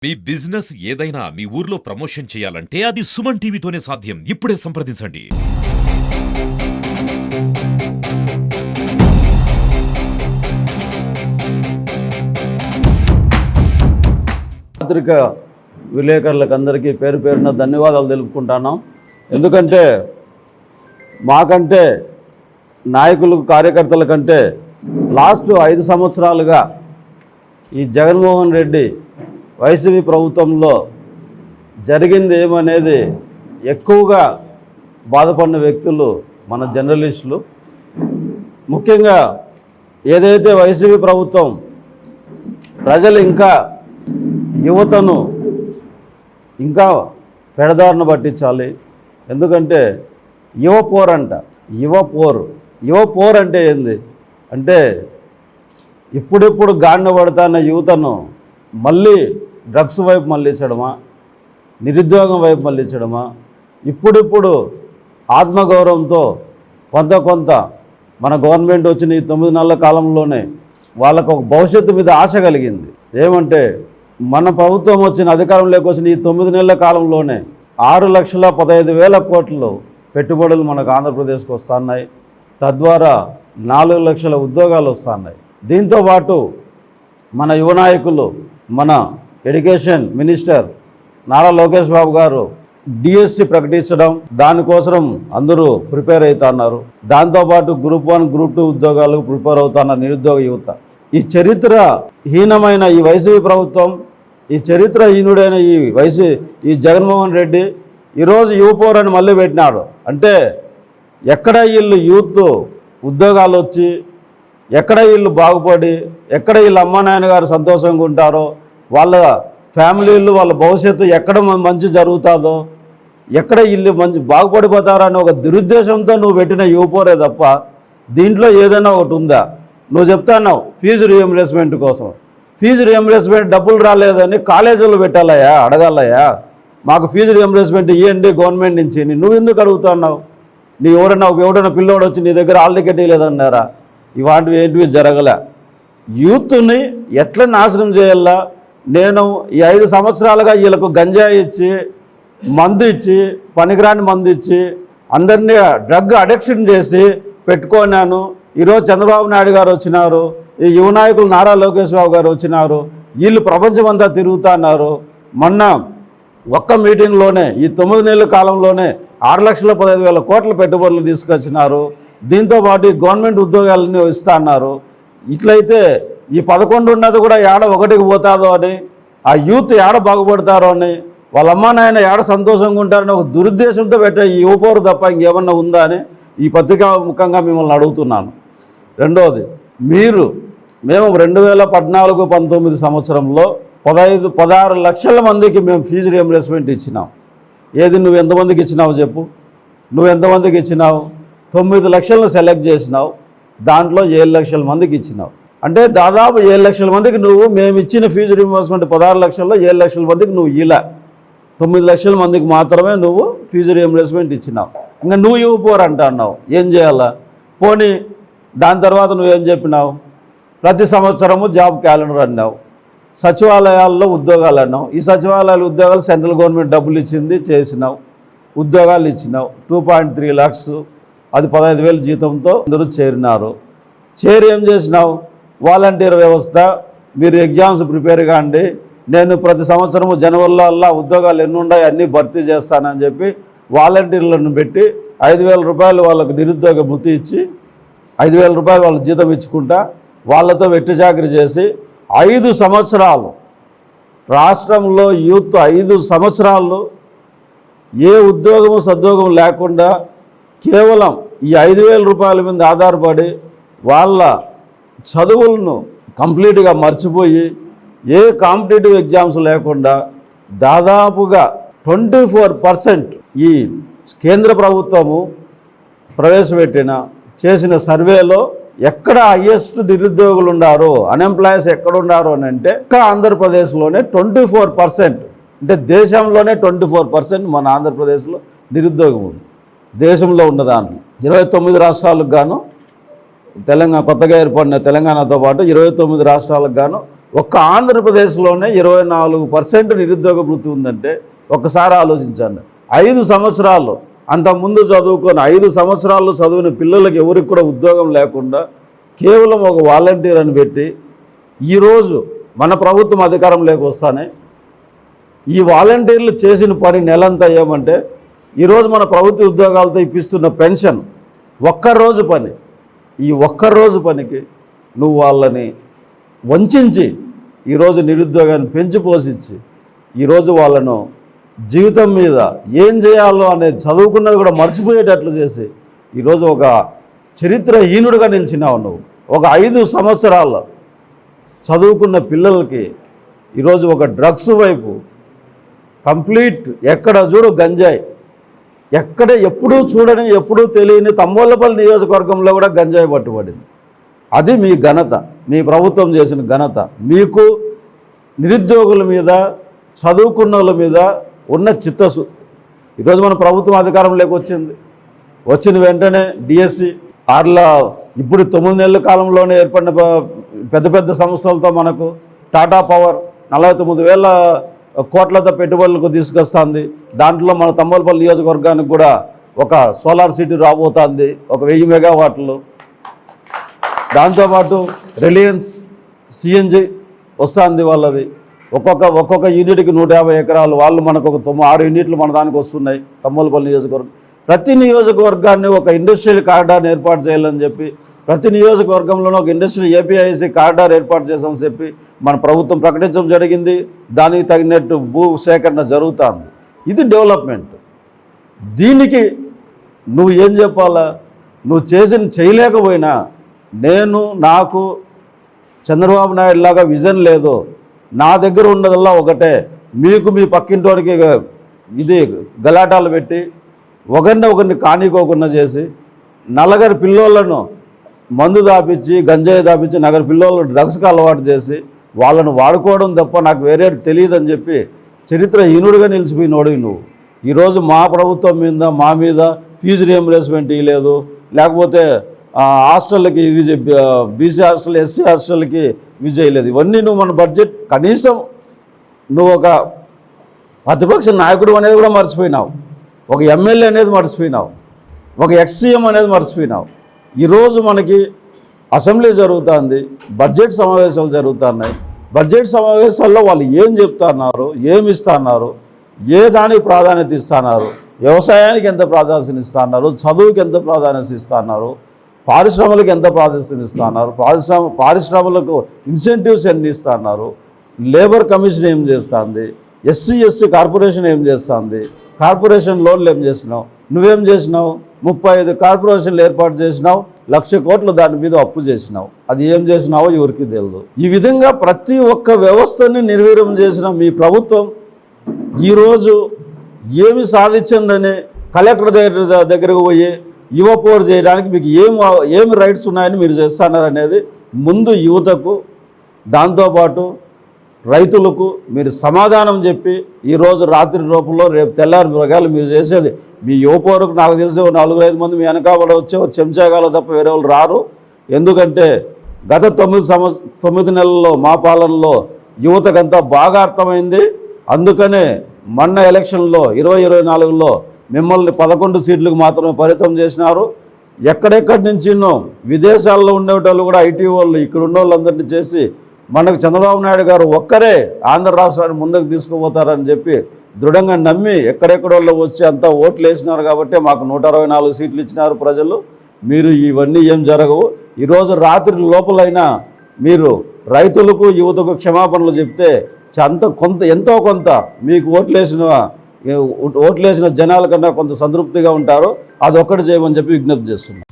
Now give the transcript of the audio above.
మీ business ఏదైనా మీ ఊర్లో promotion చేయాలంటే అది సుమన్ టీవీతోనే సాధ్యం. ఇప్పుడే సంప్రదించండి. పత్రిక విలేకరులకు అందరికీ పేరు పేరున ధన్యవాదాలు తెలుపుకుంటున్నాం. ఎందుకంటే మాకంటే నాయకులు కార్యకర్తల కంటే లాస్ట్ 5 సంవత్సరాలుగా ఈ జగన్మోహన్ రెడ్డి వైసీపీ ప్రభుత్వంలో జరిగింది ఏమనేది ఎక్కువగా బాధపడిన వ్యక్తులు మన జర్నలిస్టులు. ముఖ్యంగా ఏదైతే వైసీపీ ప్రభుత్వం ప్రజలు ఇంకా యువతను ఇంకా పెడదారిన పట్టించాలి. ఎందుకంటే యువ పోర్ అంటే ఏంది అంటే ఇప్పుడిప్పుడు గాడిన పడుతున్న యువతను మళ్ళీ డ్రగ్స్ వైపు మళ్ళించడమా, నిరుద్యోగం వైపు మళ్ళించడమా, ఇప్పుడిప్పుడు ఆత్మగౌరవంతో కొంత మన గవర్నమెంట్ వచ్చిన ఈ 9 నెలల కాలంలోనే వాళ్ళకు ఒక భవిష్యత్తు మీద ఆశ కలిగింది. ఏమంటే మన ప్రభుత్వం వచ్చిన అధికారంలోకి వచ్చిన ఈ 9 నెలల కాలంలోనే 6,15,000 కోట్లు పెట్టుబడులు మనకు ఆంధ్రప్రదేశ్కి వస్తున్నాయి. తద్వారా 4 లక్షల ఉద్యోగాలు వస్తున్నాయి. దీంతోపాటు మన యువ నాయకులు, మన ఎడ్యుకేషన్ మినిస్టర్ నారా లోకేష్ బాబు గారు డిఎస్సి ప్రకటించడం, దానికోసం అందరూ ప్రిపేర్ అవుతున్నారు. దాంతోపాటు గ్రూప్ 1, గ్రూప్ 2 ఉద్యోగాలు ప్రిపేర్ అవుతున్నారు నిరుద్యోగ యువత. ఈ చరిత్రహీనమైన ఈ వైసీపీ ప్రభుత్వం, ఈ చరిత్రహీనుడైన ఈ జగన్మోహన్ రెడ్డి ఈరోజు యువపోరని మళ్ళీ పెట్టినాడు. అంటే ఎక్కడ వీళ్ళు యూత్ ఉద్యోగాలు వచ్చి, ఎక్కడ వీళ్ళు బాగుపడి, ఎక్కడ వీళ్ళ అమ్మా నాయన గారు సంతోషంగా ఉంటారో, వాళ్ళ ఫ్యామిలీలు వాళ్ళ భవిష్యత్తు ఎక్కడ మంచి జరుగుతుందో, ఎక్కడ వీళ్ళు మంచి బాగుపడిపోతారని ఒక దురుద్దేశంతో నువ్వు పెట్టిన యువపోరే తప్ప దీంట్లో ఏదైనా ఒకటి ఉందా? నువ్వు చెప్తాన్నావు ఫీజు రీఎంబర్స్మెంట్ కోసం. ఫీజు రీఎంబర్స్మెంట్ డబ్బులు రాలేదని కాలేజీలో పెట్టాలయ్యా, అడగాలయ్యా. మాకు ఫీజు రీఎంబర్స్మెంట్ ఇవ్వండి గవర్నమెంట్ నుంచి. నువ్వు ఎందుకు అడుగుతున్నావు? ఎవడన్నా పిల్లోడు వచ్చి నీ దగ్గర హాల్ టికెట్ ఇవ్వలేదన్నారా? ఇవాంటివి ఏంటివి జరగలే. యూత్ని ఎట్లా నాశనం చేయాలా? నేను ఈ 5 సంవత్సరాలుగా వీళ్ళకు గంజాయి ఇచ్చి, మందు ఇచ్చి, పనికిరాని మందు ఇచ్చి, అందరినీ డ్రగ్ అడిక్షన్ చేసి పెట్టుకున్నాను. ఈరోజు చంద్రబాబు నాయుడు గారు వచ్చినారు, ఈ యువ నాయకులు నారా లోకేష్ బాబు గారు వచ్చినారు. వీళ్ళు ప్రపంచమంతా తిరుగుతున్నారు. మొన్న ఒక్క మీటింగ్లోనే ఈ 9 నెలల కాలంలోనే 6,15,000 కోట్ల పెట్టుబడులు తీసుకొచ్చినారు. దీంతోపాటు గవర్నమెంట్ ఉద్యోగాలన్నీ ఇస్తా అన్నారు. ఇట్లయితే ఈ 11 ఉన్నది కూడా ఏడ ఒకటికి పోతాదో అని, ఆ యూత్ ఏడ బాగుపడతారో అని, వాళ్ళ అమ్మా నాయన ఏడ సంతోషంగా ఉంటారని ఒక దురుద్దేశంతో పెట్టే ఈ యువపోరు తప్ప ఇంకేమన్నా ఉందా అని ఈ పత్రికా ముఖంగా మిమ్మల్ని అడుగుతున్నాను. రెండవది, మేము 2014-19 సంవత్సరంలో 16 లక్షల మందికి మేము ఫీజు రియంబర్స్మెంట్ ఇచ్చినాం. ఏది నువ్వు ఎంతమందికి ఇచ్చినావు చెప్పు? నువ్వు ఎంతమందికి ఇచ్చినావు? 9 లక్షలను సెలెక్ట్ చేసినావు. దాంట్లో 7 లక్షల మందికి ఇచ్చినావు. అంటే దాదాపు 7 లక్షల మందికి మేము ఇచ్చిన ఫీజు రియంబర్స్మెంట్ 16 లక్షల్లో 7 లక్షల మందికి నువ్వు ఇలా 9 లక్షల మందికి మాత్రమే నువ్వు ఫీజు రియంబర్స్మెంట్ ఇచ్చినావు. ఇంకా నువ్వు ఇవ్వపోరంటున్నావు. ఏం చేయాలా? పోనీ దాని తర్వాత నువ్వేం చెప్పినావు? ప్రతి సంవత్సరము జాబ్ క్యాలెండర్ అన్నావు, సచివాలయాల్లో ఉద్యోగాలు అన్నావు. ఈ సచివాలయాల ఉద్యోగాలు సెంట్రల్ గవర్నమెంట్ డబ్బులు ఇచ్చింది, చేసినావు, ఉద్యోగాలు ఇచ్చినావు. 2.3 lakhs, అది 15,000 జీతంతో అందరూ చేరినారు. చేరి ఏం చేసినావు? వాలంటీర్ వ్యవస్థ, మీరు ఎగ్జామ్స్ ప్రిపేర్ కాండి, నేను ప్రతి సంవత్సరము జనవరిలో ఉద్యోగాలు ఎన్ని ఉన్నాయి అన్నీ భర్తీ చేస్తానని చెప్పి వాలంటీర్లను పెట్టి 5,000 రూపాయలు వాళ్ళకు నిరుద్యోగ భృతి ఇచ్చి 5,000 రూపాయలు వాళ్ళ జీతం ఇచ్చుకుంటా వాళ్ళతో వెట్టి చాకరీ చేసి 5 సంవత్సరాలు రాష్ట్రంలో యూత్ 5 సంవత్సరాలు ఏ ఉద్యోగము సద్యోగం లేకుండా కేవలం ఈ 5,000 రూపాయల మీద ఆధారపడి వాళ్ళ చదువులను కంప్లీట్గా మర్చిపోయి ఏ కాంపిటేటివ్ ఎగ్జామ్స్ లేకుండా దాదాపుగా 24% ఈ కేంద్ర ప్రభుత్వము చేసిన సర్వేలో ఎక్కడ హైయెస్ట్ నిరుద్యోగులు ఉన్నారు, అన్ఎంప్లాయీస్ ఎక్కడ ఉన్నారు అని అంటే ఆంధ్రప్రదేశ్లోనే 24%. అంటే దేశంలోనే 24% మన ఆంధ్రప్రదేశ్లో నిరుద్యోగం ఉంది. దేశంలో ఉన్న దాంట్లో 29 రాష్ట్రాలకు గాను తెలంగాణ కొత్తగా ఏర్పడిన తెలంగాణతో పాటు 29 రాష్ట్రాలకు గాను ఒక్క ఆంధ్రప్రదేశ్లోనే 24% నిరుద్యోగ వృత్తి ఉందంటే ఒక్కసారి ఆలోచించండి. 5 సంవత్సరాలు అంతకుముందు చదువుకొని 5 సంవత్సరాలు చదివిన పిల్లలకి ఎవరికి కూడా ఉద్యోగం లేకుండా కేవలం ఒక వాలంటీర్ అని పెట్టి ఈరోజు మన ప్రభుత్వం అధికారంలోకి వస్తానే ఈ వాలంటీర్లు చేసిన పని నెలంతా ఏమంటే ఈరోజు మన ప్రభుత్వ ఉద్యోగాలతో ఇప్పిస్తున్న పెన్షన్ ఒక్కరోజు పని, ఈ ఒక్కరోజు పనికి నువ్వు వాళ్ళని వంచి ఈరోజు నిరుద్యోగాన్ని పెంచి పోషించి ఈరోజు వాళ్ళను జీవితం మీద ఏం చేయాలో అనేది చదువుకున్నది కూడా మర్చిపోయేటట్లు చేసి ఈరోజు ఒక చరిత్రహీనుడిగా నిలిచినావు నువ్వు. ఒక 5 సంవత్సరాల్లో చదువుకున్న పిల్లలకి ఈరోజు ఒక డ్రగ్స్ వైపు కంప్లీట్ ఎక్కడ చూడు గంజాయి, ఎప్పుడూ చూడని ఎప్పుడూ తెలియని తంబోలపల్లి నియోజకవర్గంలో కూడా గంజాయి పట్టుబడింది. అది మీ ఘనత, మీ ప్రభుత్వం చేసిన ఘనత. మీకు నిరుద్యోగుల మీద చదువుకున్న వాళ్ళ మీద ఉన్న చిత్తసు ఈరోజు మన ప్రభుత్వం అధికారంలోకి వచ్చిన వెంటనే డిఎస్సి ఆర్లా ఇప్పుడు 9 నెలల కాలంలోనే ఏర్పడిన పెద్ద పెద్ద సంస్థలతో మనకు టాటా పవర్ 49,000 కోట్లతో పెట్టుబడులకు తీసుకొస్తుంది. దాంట్లో మన తంబోలపల్లి నియోజకవర్గానికి కూడా ఒక సోలార్ సిటీ రాబోతుంది, ఒక 1000 మెగావాట్లు. దాంతోపాటు రిలయన్స్ సిఎన్జి వస్తుంది వాళ్ళది, ఒక్కొక్క యూనిట్కి 150 ఎకరాలు. వాళ్ళు మనకు ఒక 6 యూనిట్లు మన దానికి వస్తున్నాయి తంబోలపల్లి నియోజకవర్గం. ప్రతి నియోజకవర్గాన్ని ఒక ఇండస్ట్రియల్ కారిడార్ని ఏర్పాటు చేయాలని చెప్పి ప్రతి నియోజకవర్గంలోనూ ఒక ఇండస్ట్రియల్ ఏపీఐసి కారిడార్ ఏర్పాటు చేసామని చెప్పి మన ప్రభుత్వం ప్రకటించడం జరిగింది. దానికి తగినట్టు భూ సేకరణ జరుగుతుంది. ఇది డెవలప్మెంట్. దీనికి నువ్వు ఏం చెప్పాలా? నువ్వు చేయలేకపోయినా నాకు చంద్రబాబు నాయుడు లాగా విజన్ లేదు, నా దగ్గర ఉన్నదల్లా ఒకటే, మీకు మీ పక్కింటోడికి ఇది గలాటాలు పెట్టి ఒకరిని కానికోకుండా చేసి నలుగురు పిల్లోళ్ళను మందు దాపించి గంజాయి దాపించి నగర పిల్లోళ్ళను డ్రగ్స్కి అలవాటు చేసి వాళ్ళను వాడుకోవడం తప్ప నాకు వేరే తెలియదని చెప్పి చరిత్రహీనుడిగా నిలిచిపోయినోడు నువ్వు. ఈరోజు మా ప్రభుత్వం మీద మా మీద ఫీజు రియంబర్స్మెంట్ ఇవ్వలేదు, లేకపోతే హాస్టల్కి ఇది బీసీ హాస్టల్ ఎస్సీ హాస్టల్కి యూజ్ చేయలేదు. ఇవన్నీ నువ్వు మన బడ్జెట్ కనీసం నువ్వు ఒక ప్రతిపక్ష నాయకుడు అనేది కూడా మర్చిపోయినావు, ఒక ఎమ్మెల్యే అనేది మర్చిపోయినావు, ఒక ఎక్స్సీఎం అనేది మర్చిపోయినావు. ఈరోజు మనకి అసెంబ్లీ జరుగుతుంది, బడ్జెట్ సమావేశాలు జరుగుతున్నాయి. బడ్జెట్ సమావేశాల్లో వాళ్ళు ఏం చెప్తున్నారు, ఏమి ఇస్తున్నారు, ఏ దానికి ప్రాధాన్యత ఇస్తున్నారు, వ్యవసాయానికి ఎంత ప్రాధాన్యత ఇస్తున్నారు, చదువుకి ఎంత ప్రాధాన్యత ఇస్తున్నారు, పారిశ్రమలకు ఎంత ప్రాధాన్యత ఇస్తున్నారు, పారిశ్రమలకు ఇన్సెంటివ్స్ ఎన్ని ఇస్తున్నారు, లేబర్ కమిషన్ ఏం చేస్తుంది, ఎస్సీ ఎస్సీ కార్పొరేషన్ ఏం చేస్తుంది, కార్పొరేషన్ లోన్లు ఏం చేసినావు, నువ్వేం చేసినావు? 35 కార్పొరేషన్లు ఏర్పాటు చేసినావు, 1,00,000 కోట్లు దాని మీద అప్పు చేసినావు. అది ఏం చేసినావో ఎవరికి తెలియదు. ఈ విధంగా ప్రతి ఒక్క వ్యవస్థని నిర్వీర్యం చేసిన మీ ప్రభుత్వం ఈరోజు ఏమి సాధించిందని కలెక్టర్ దగ్గరకు పోయి యువపోరు చేయడానికి మీకు ఏమి రైట్స్ ఉన్నాయని మీరు చేస్తున్నారనేది ముందు యువతకు, దాంతోపాటు రైతులకు మీరు సమాధానం చెప్పి ఈరోజు రాత్రి లోపల రేపు తెల్లారి మృగాలు మీరు చేసేది మీ యువపోరుకు నాకు తెలిసి 4-5 మంది మీ వెనకాబడి వచ్చే చెంచాగాలు తప్ప వేరే వాళ్ళు రారు. ఎందుకంటే గత 9 నెలల్లో మా పాలనలో యువతకంతా బాగా అర్థమైంది. అందుకనే మొన్న ఎలక్షన్లో 2024లో మిమ్మల్ని 11 సీట్లకు మాత్రమే పరిమితం చేసినారు. ఎక్కడెక్కడి నుంచినో విదేశాల్లో ఉండేవాళ్ళు కూడా ఐటీ వాళ్ళు ఇక్కడ ఉన్న వాళ్ళందరినీ చేసి మనకు చంద్రబాబు నాయుడు గారు ఒక్కరే ఆంధ్ర రాష్ట్రాన్ని ముందుకు తీసుకుపోతారని చెప్పి దృఢంగా నమ్మి ఎక్కడెక్కడోళ్ళు వచ్చి అంతా ఓట్లు వేసినారు. కాబట్టి మాకు 164 సీట్లు ఇచ్చినారు ప్రజలు. మీరు ఇవన్నీ ఏం జరగవు. ఈరోజు రాత్రి లోపలైనా మీరు రైతులకు యువతకు క్షమాపణలు చెప్తే ఎంతో కొంత మీకు ఓట్లేసిన జనాల కన్నా కొంత సంతృప్తిగా ఉంటారు. అదొక్కటి చేయమని చెప్పి విజ్ఞప్తి చేస్తున్నాం.